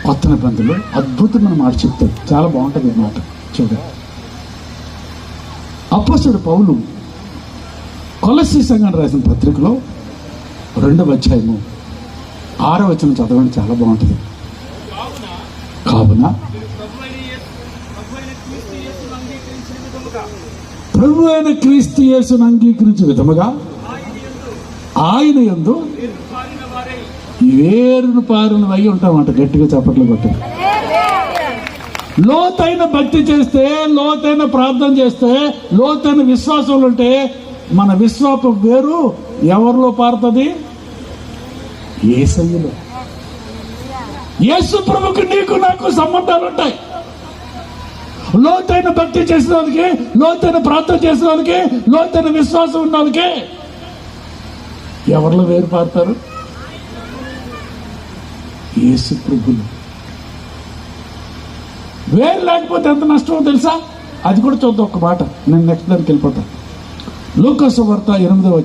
కొత్త నిబంధనలో అద్భుతమైన మాట చెప్తాడు. చాలా బాగుంటుంది ఈ మాట. చూడండి, అపోస్తలుడు పౌలు కొలస్సీ సంఘానికి రాసిన పత్రికలో 2వ అధ్యాయము 6వ వచనం చదవండి. చాలా బాగుంటుంది. కావున ప్రభు అయిన క్రీస్తు యేసును అంగీకరించే విధముగా ఆయన యందు వేరును పారును అయి ఉంటామంట. గట్టిగా చప్పట్లు కొట్టి లోతైన భక్తి చేస్తే, లోతైన ప్రార్థన చేస్తే, లోతైన విశ్వాసంలో ఉంటే మన విశ్వాసం వేరు ఎవరిలో పారుతుంది? యేసయ్యలో. యేసు ప్రభుకి నీకు నాకు సంబంధాలు ఉంటాయి. లోతైన భక్తి చేసిన వాళ్ళకి, లోతైన ప్రార్థన చేసిన వాళ్ళకి, లోతైన విశ్వాసం ఉన్న వాళ్ళకి ఎవరిలో వేరు పారుతారు? యేసు ప్రభులు. వేరు లేకపోతే ఎంత నష్టమో తెలుసా? అది కూడా చూద్దాం ఒక్క మాట. నేను నెక్స్ట్ దానికి వెళ్ళిపోతాను. లూకా సువార్త 8వ